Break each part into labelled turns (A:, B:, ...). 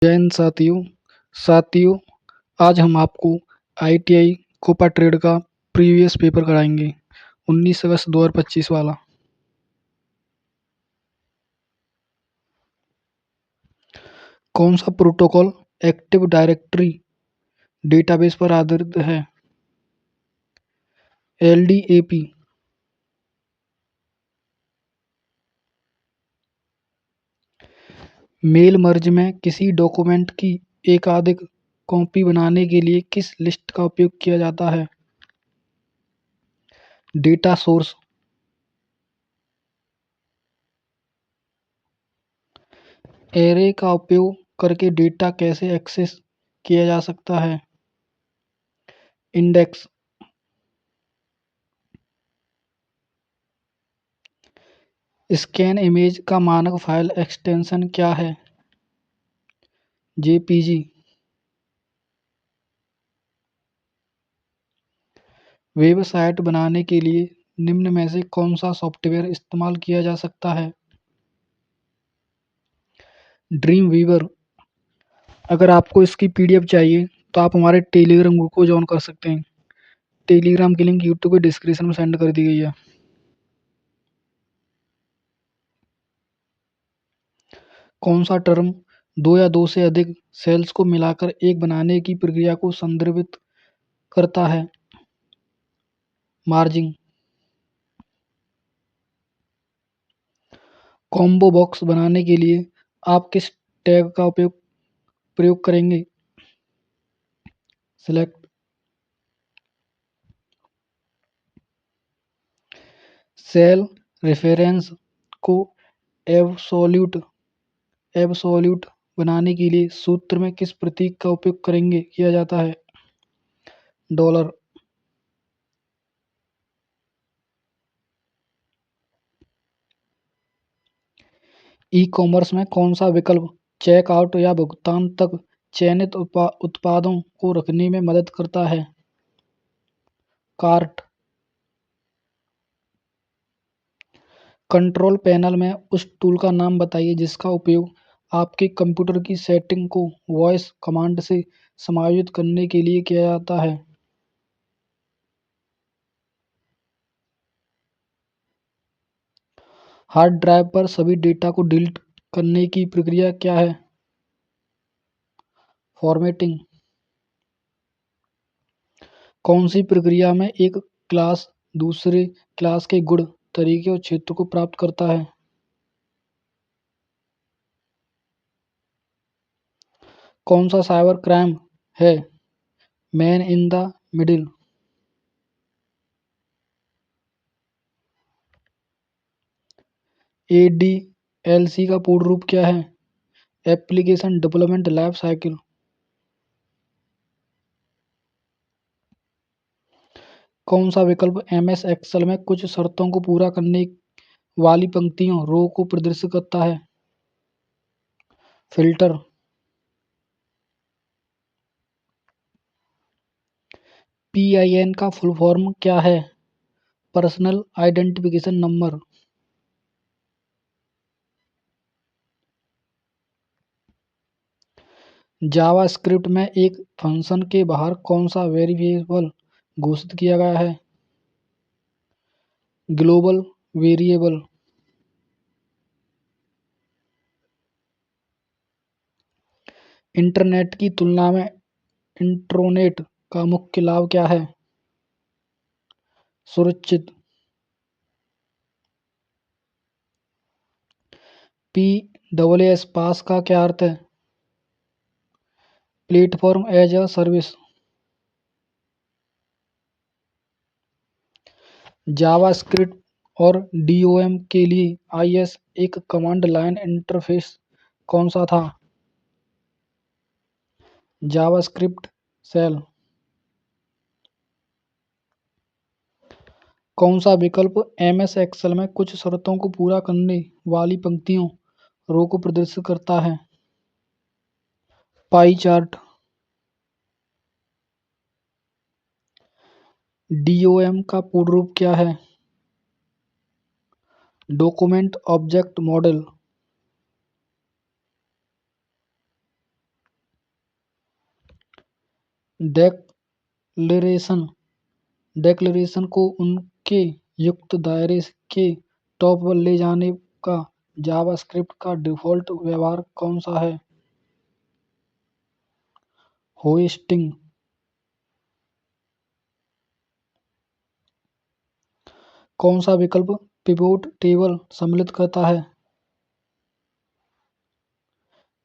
A: जय हिंद साथियों, आज हम आपको ITI कोपा ट्रेड का प्रीवियस पेपर कराएंगे 19 अगस्त 2025 वाला। कौन सा प्रोटोकॉल एक्टिव डायरेक्टरी डेटाबेस पर आधारित है? LDAP। मेल मर्ज में किसी डॉक्यूमेंट की एकाधिक कॉपी बनाने के लिए किस लिस्ट का उपयोग किया जाता है? Data source. एरे का उपयोग करके डेटा कैसे एक्सेस किया जा सकता है? इंडेक्स। स्कैन इमेज का मानक फाइल एक्सटेंशन क्या है? JPG। वेबसाइट बनाने के लिए निम्न में से कौन सा सॉफ्टवेयर इस्तेमाल किया जा सकता है? Dreamweaver. अगर आपको इसकी PDF चाहिए तो आप हमारे टेलीग्राम ग्रुप को ज्वाइन कर सकते हैं। टेलीग्राम की लिंक यूट्यूब के डिस्क्रिप्शन में सेंड कर दी गई है। कौन सा टर्म दो या दो से अधिक सेल्स को मिलाकर एक बनाने की प्रक्रिया को संदर्भित करता है? मार्जिंग। कॉम्बो बॉक्स बनाने के लिए आप किस टैग का प्रयोग करेंगे? सिलेक्ट। सेल रेफरेंस को एब्सोल्यूट बनाने के लिए सूत्र में किस प्रतीक का उपयोग किया जाता है? डॉलर। ई-कॉमर्स में कौन सा विकल्प चेकआउट या भुगतान तक चयनित उत्पादों को रखने में मदद करता है? कार्ट। कंट्रोल पैनल में उस टूल का नाम बताइए जिसका उपयोग आपके कंप्यूटर की सेटिंग को वॉइस कमांड से समायोजित करने के लिए किया जाता है। हार्ड ड्राइव पर सभी डेटा को डिलीट करने की प्रक्रिया क्या है? फॉर्मेटिंग। कौन सी प्रक्रिया में एक क्लास दूसरे क्लास के गुण, तरीके और क्षेत्र को प्राप्त करता है? कौन सा साइबर क्राइम है? Man in the middle. ADLC का पूर्ण रूप क्या है? Application development life cycle. कौन सा विकल्प MS एक्सेल में कुछ शर्तों को पूरा करने वाली पंक्तियों रो को प्रदर्शित करता है? फिल्टर। PIN का फुल फॉर्म क्या है? Personal identification number. जावास्क्रिप्ट में एक फंक्शन के बाहर कौन सा वेरिएबल घोषित किया गया है? Global variable. इंटरनेट की तुलना में इंट्रानेट का मुख्य लाभ क्या है? सुरक्षित। PaaS पास का क्या अर्थ है? Platform as a service. JavaScript और DOM के लिए IS एक कमांड लाइन इंटरफेस कौन सा था? JavaScript shell. कौन सा विकल्प MS एक्सेल में कुछ शर्तों को पूरा करने वाली पंक्तियों रो को प्रदर्शित करता है? Pie chart. DOM का पूर्ण रूप क्या है? Document object model. Declaration declaration को उनके युक्त दायरे के टॉप पर ले जाने का जावास्क्रिप्ट का डिफ़ॉल्ट व्यवहार कौन सा है? होइस्टिंग। कौन सा विकल्प पिवोट टेबल सम्मिलित करता है?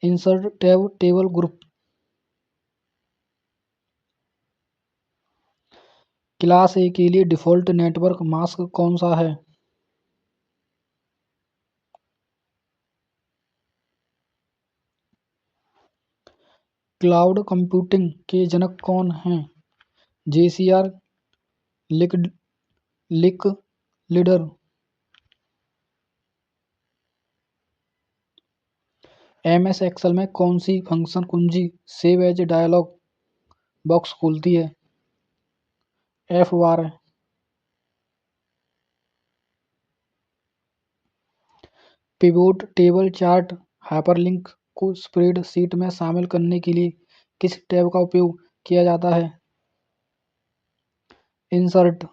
A: Insert tab table group. Class ए के लिए डिफ़ॉल्ट नेटवर्क मास्क कौन सा है? क्लाउड कंप्यूटिंग के जनक कौन हैं? जेसीआर, लिक लीडर। एमएस एक्सेल में कौन सी फंक्शन कुंजी सेव एज डायलॉग बॉक्स खोलती है? F12। Pivot table chart hyperlink को स्प्रेडशीट में शामिल करने के लिए किस टैब का उपयोग किया जाता है? इंसर्ट।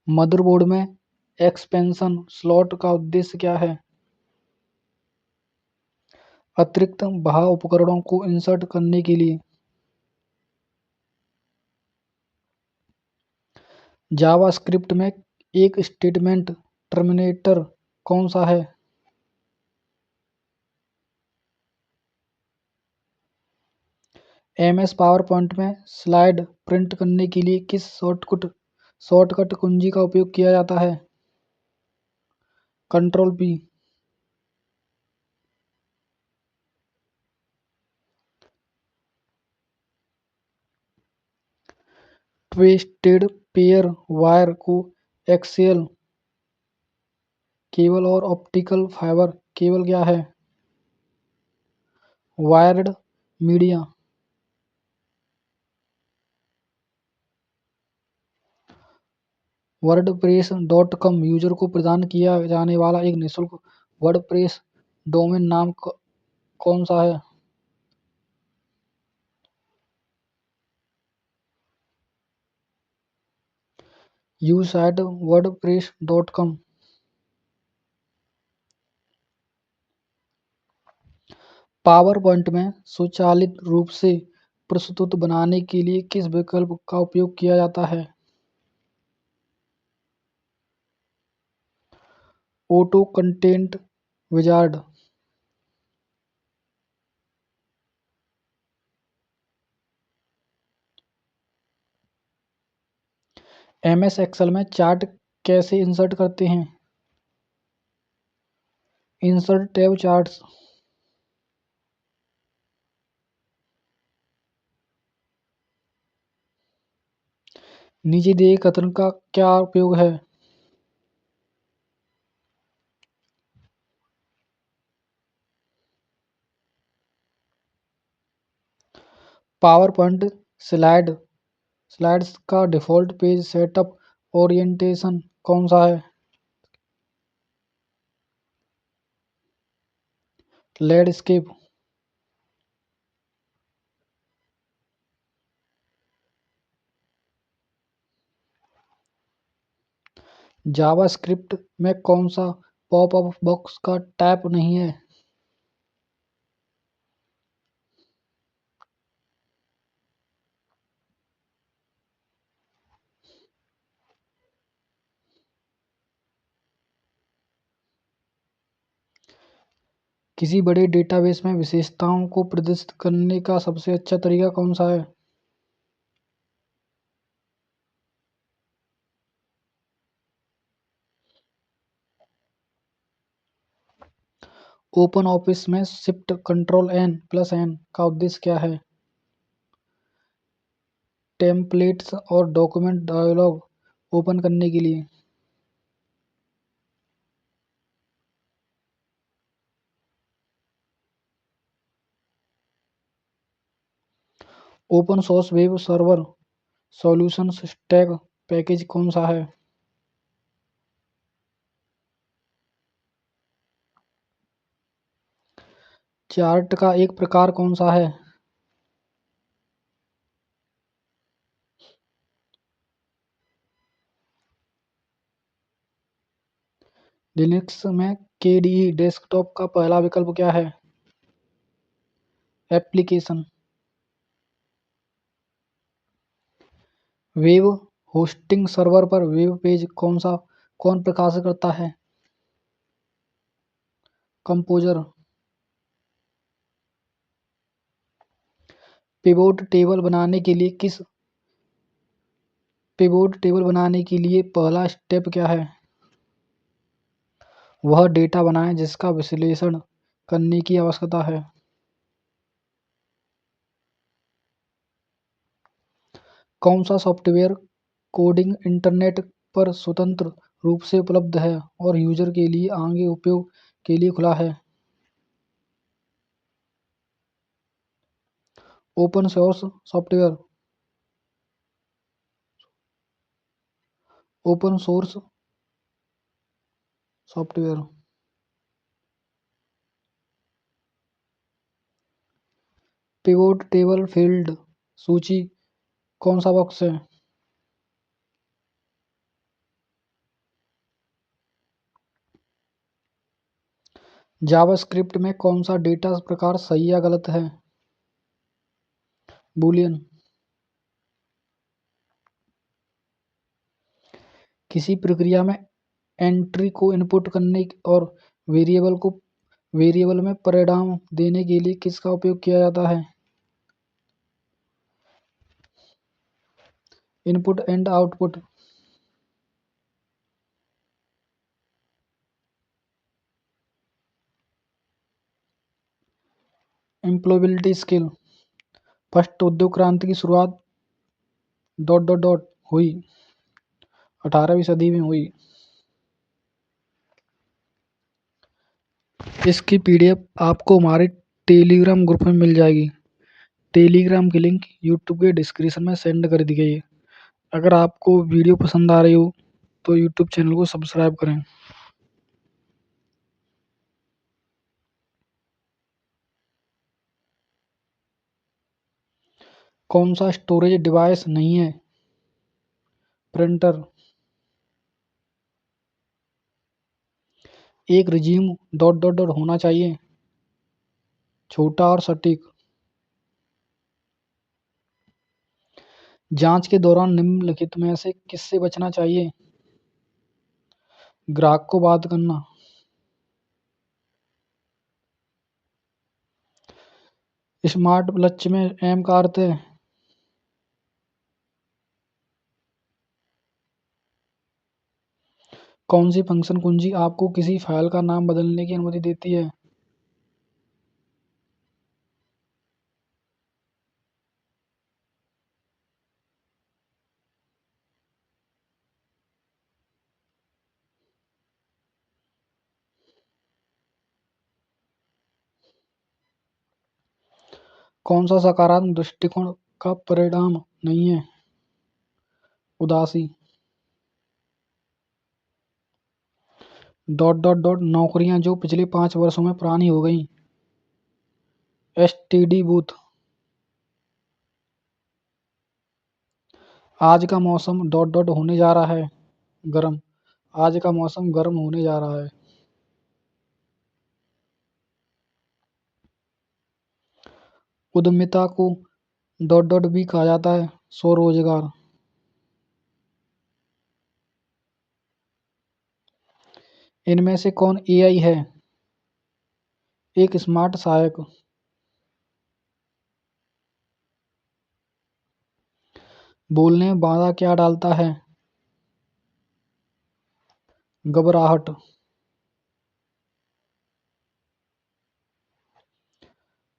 A: मदरबोर्ड में एक्सपेंशन स्लॉट का उद्देश्य क्या है? अतिरिक्त बाह्य उपकरणों को इंसर्ट करने के लिए। जावास्क्रिप्ट में एक स्टेटमेंट टर्मिनेटर कौन सा है? एमएस पावरपॉइंट में स्लाइड प्रिंट करने के लिए किस शॉर्टकट कुंजी का उपयोग किया जाता है? Control P. Twisted pair wire को एक्सियल केबल और ऑप्टिकल फाइबर केबल क्या है? Wired media. वर्डप्रेस.com यूजर को प्रदान किया जाने वाला एक निःशुल्क वर्डप्रेस डोमेन नाम कौन सा है? यूसाइट वर्डप्रेस.com। पावर पॉइंट में स्वचालित रूप से प्रस्तुत बनाने के लिए किस विकल्प का उपयोग किया जाता है? Auto content wizard. MS Excel में चार्ट कैसे इंसर्ट करते हैं? Insert tab charts. नीचे दिए कथन का क्या उपयोग है? पावर पॉइंट स्लाइड्स का डिफ़ॉल्ट पेज सेटअप ओरिएंटेशन कौन सा है? लैंडस्केप। जावास्क्रिप्ट में कौन सा पॉपअप बॉक्स का टाइप नहीं है? किसी बड़े डेटाबेस में विशेषताओं को प्रदर्शित करने का सबसे अच्छा तरीका कौन सा है? ओपन ऑफिस में शिफ्ट कंट्रोल N+N का उद्देश्य क्या है? टेम्पलेट्स और डॉक्यूमेंट डायलॉग ओपन करने के लिए। Open source web server solutions stack package कौन सा है? चार्ट का एक प्रकार कौन सा है? लिनक्स में KDE डेस्कटॉप का पहला विकल्प क्या है? एप्लीकेशन। वेब होस्टिंग सर्वर पर वेब पेज कौन प्रकाशित करता है? कंपोजर। पिवोट टेबल बनाने के लिए पहला स्टेप क्या है? वह डेटा बनाएं जिसका विश्लेषण करने की आवश्यकता है। कौन सा सॉफ्टवेयर कोडिंग इंटरनेट पर स्वतंत्र रूप से उपलब्ध है और यूजर के लिए आगे उपयोग के लिए खुला है? Open source software. Open source software. Pivot table field सूची कौन सा बॉक्स है? जावास्क्रिप्ट में कौन सा डेटा प्रकार सही या गलत है? बूलियन। किसी प्रक्रिया में एंट्री को इनपुट करने और वेरिएबल में परिणाम देने के लिए किसका उपयोग किया जाता है? Input and output. Employability skill. First उद्योग क्रांति की शुरुआत ... हुई 18वीं सदी में हुई। इसकी PDF आपको हमारे टेलीग्राम ग्रुप में मिल जाएगी। टेलीग्राम की लिंक यूट्यूब के डिस्क्रिप्शन में सेंड कर दी गई है। अगर आपको वीडियो पसंद आ रही हो तो यूट्यूब चैनल को सब्सक्राइब करें। कौन सा स्टोरेज डिवाइस नहीं है? प्रिंटर। एक रिज्यूम ... होना चाहिए। छोटा और सटीक। जांच के दौरान निम्नलिखित में से किससे बचना चाहिए? ग्राहक को बात करना। स्मार्ट लक्ष्य में M का अर्थ है? कौन सी फंक्शन कुंजी आपको किसी फाइल का नाम बदलने की अनुमति देती है? कौन सा सकारात्मक दृष्टिकोण का परिणाम नहीं है? उदासी। नौकरियां जो पिछले 5 वर्षों में पुरानी हो गई। STD booth. आज का मौसम ... होने जा रहा है गर्म। आज का मौसम गर्म होने जा रहा है। उद्यमिता को ... भी कहा जाता है। स्वरोजगार। इनमें से कौन AI है? एक स्मार्ट सहायक। बोलने में बाधा क्या डालता है? घबराहट।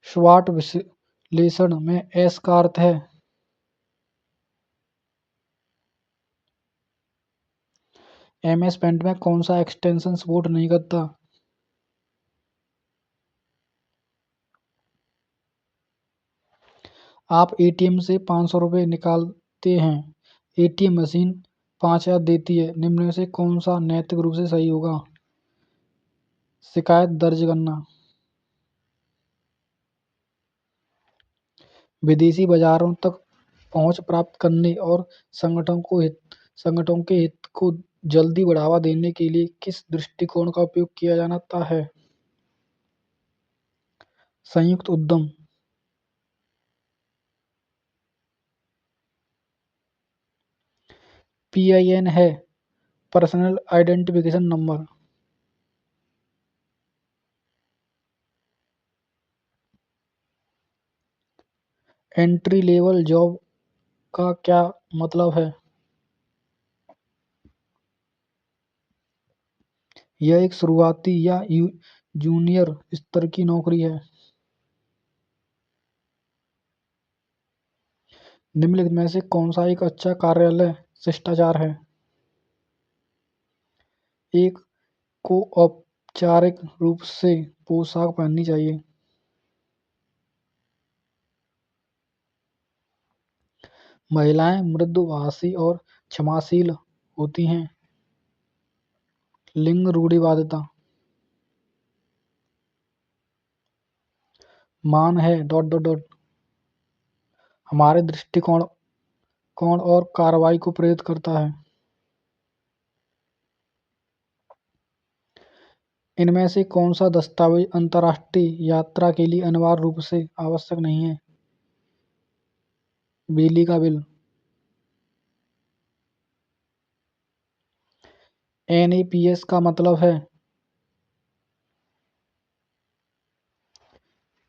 A: SWOT विश्लेषण में S का अर्थ है? MS पेंट में कौन सा एक्सटेंशन सपोर्ट नहीं करता? आप ATM से 500 रुपये निकालते हैं। ATM मशीन 5000 देती है। निम्न में से कौन सा नैतिक रूप से सही होगा? शिकायत दर्ज करना। विदेशी बाजारों तक पहुंच प्राप्त करने और संगठनों के हित को जल्दी बढ़ावा देने के लिए किस दृष्टिकोण का उपयोग किया जाता है? संयुक्त उद्यम। PIN है personal identification number. Entry level job का क्या मतलब है? यह एक शुरुआती या जूनियर स्तर की नौकरी है। निम्नलिखित में से कौन सा एक अच्छा कार्यालय शिष्टाचार है? एक को औपचारिक रूप से पोशाक पहननी चाहिए। महिलाएं मृदुभाषी और क्षमाशील होती हैं। लिंग रूढ़िवादिता। मान है हमारे दृष्टिकोण कौन और कार्रवाई को प्रेरित करता है। इनमें से कौन सा दस्तावेज अंतर्राष्ट्रीय यात्रा के लिए अनिवार्य रूप से आवश्यक नहीं है? बिजली का बिल। NAPS का मतलब है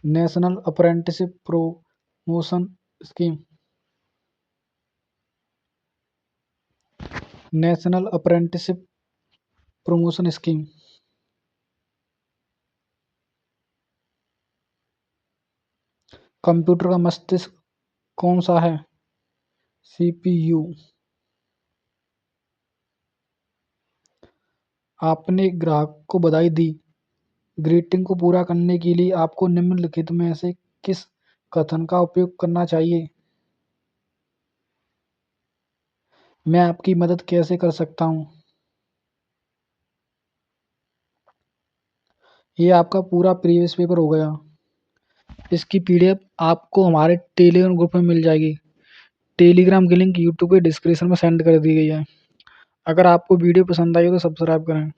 A: national apprenticeship promotion scheme. National apprenticeship promotion scheme. Computer का मस्तिष्क कौन सा है? CPU। आपने ग्राहक को बधाई दी। ग्रीटिंग को पूरा करने के लिए आपको निम्नलिखित में से किस कथन का उपयोग करना चाहिए? मैं आपकी मदद कैसे कर सकता हूँ? ये आपका पूरा प्रीवियस पेपर हो गया। इसकी PDF आपको हमारे टेलीग्राम ग्रुप में मिल जाएगी। टेलीग्राम की लिंक यूट्यूब के डिस्क्रिप्शन में सेंड कर दी गई है। अगर आपको वीडियो पसंद आई हो तो सब्सक्राइब करें।